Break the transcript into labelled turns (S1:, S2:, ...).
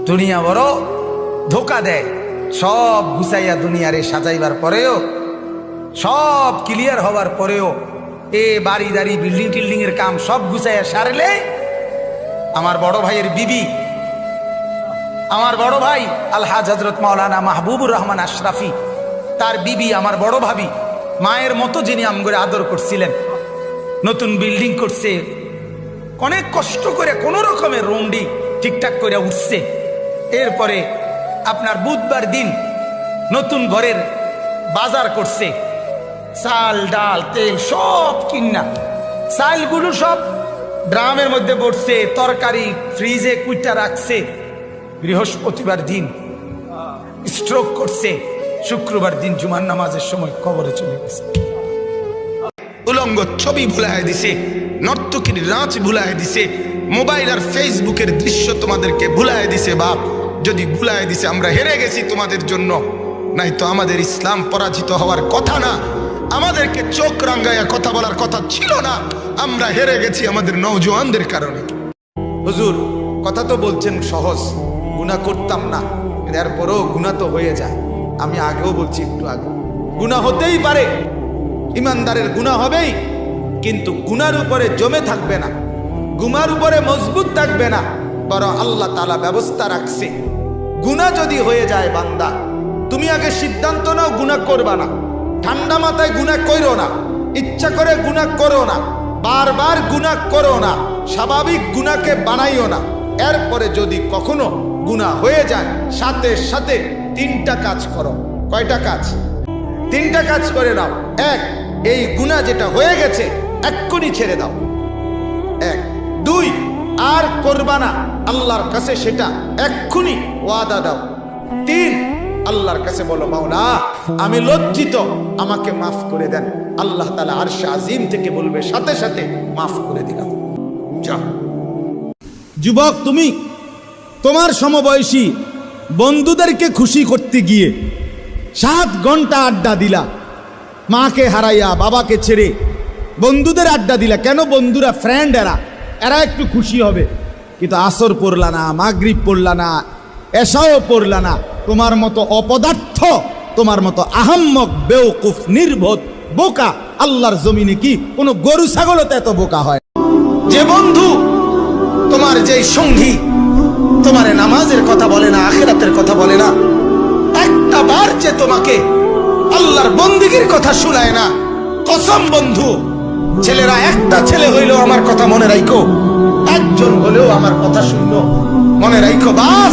S1: দুনিয়া বড় ধোকা দেয়। সব গুছাইয়া দুনিয়ারে সাজাইবার পরেও, সব ক্লিয়ার হবার পরেও, বাড়ি দাড়ি বিল্ডিং টিল্ডিং এর কাম সব গুছাইয়া সারলে আমার বড় ভাইয়ের বিবি, আমার বড় ভাই আলহাজ হযরত মাওলানা মাহবুবুর রহমান আশরাফি, তার বিবি আমার বড় ভাবি, মায়ের মতো যিনি আমগরে আদর করছিলেন, নতুন বিল্ডিং করছে, অনেক কষ্ট করে কোন রকমের রুমডি ঠিকঠাক করে উঠছে। এরপরে আপনার বুধবার দিন নতুন ঘরের বাজার করছে, চাল ডাল তেল সব কিনা, চালগুলো সব ড্রামের মধ্যে পড়ছে, তরকারি ফ্রিজে কুইটা রাখছে। বৃহস্পতিবার দিন স্ট্রোক করছে, শুক্রবার দিন জুমার নামাজের সময় কবরে চলে গেছে। উলঙ্গ ছবি ভুলায় দিছে, নর্তকীর নাচ ভুলায় দিছে, মোবাইল আর ফেসবুকের দৃশ্য তোমাদেরকে ভুলায় দিছে। বাপ, যদি ভুলায় দিছে আমরা হেরে গেছি তোমাদের জন্য, নাই তো আমাদের ইসলাম পরাজিত হওয়ার কথা না, আমাদেরকে চোখ রাঙ্গায়া কথা বলার কথা ছিল না। আমরা হেরে গেছি আমাদের নওজোয়ানদের কারণে। হুজুর কথা তো বলছেন সহজ, গুনাহ করতাম না, এরপরও গুনাহ তো হয়ে যায়। আমি আগেও বলছি, একটু আগে গুনাহ হতেই পারে, ইমানদারের গুনাহ হবেই, কিন্তু গুনার উপরে জমে থাকবে না, গুনার উপরে মজবুত থাকবে না। বরং আল্লাহ তাআলা ব্যবস্থা রাখছে, গুনাহ যদি হয়ে যায় বান্দা, তুমি আগে সিদ্ধান্ত নাও গুনাহ করবা না, ঠান্ডা মাথায় গুনাহ করো না, ইচ্ছা করে গুনাহ করো না, বারবার গুনাহ করো না, স্বাভাবিক গুনাহকে বানাইও না। এরপরে যদি কখনো গুনাহ হয়ে যায়, সাথে সাথে তিনটা কাজ করো। কয়টা কাজ? তিনটা কাজ করে নাও। এক, এই গুনাহ যেটা হয়ে গেছে এক্ষুনি ছেড়ে দাও। এক। দুই, আর করবা না, আল্লাহর কাছে সেটা এক্ষুনি ওয়াদা দাও। তিন, আল্লাহর কাছে বলো, মাওলা আমি লজ্জিত, আমাকে মাফ করে দেন। আল্লাহ তাআলা আরশে আজিম থেকে বলবে, সাথে সাথে মাফ করে দিলাম। যা
S2: যুবক, তুমি তোমার সমবয়সী বন্ধুদেরকে খুশি করতে গিয়ে 7 ঘন্টা আড্ডা দিলা, মাকে হারাইয়া বাবাকে ছেড়ে বন্ধুদের আড্ডা দিলা। কেন? বন্ধুরা, ফ্রেন্ড, এরা একটু খুশি হবে, কিন্তু আসর পড়লা না, মাগরিব পড়লা না, এশাও পড়লা না। তোমার মতো অপদার্থ, তোমার মতো আহাম্মক, বেওকুফ, নির্বোধ, বোকা আল্লাহর জমিনে কি কোনো গরু ছাগলও তো এত বোকা হয়?
S1: যে বন্ধু, তোমার যেই সঙ্গী তোমার নামাজের কথা বলে না, আখিরাতের কথা বলে না, একটা বার যে তোমাকে আল্লাহর বন্দেগীর কথা শোনায় না, কসম বন্ধু, ছেলেরা একটা ছেলে হইলেও আমার কথা মনে রাখো, একজন হলেও আমার কথা শুনলো, মনে রাখো বাস।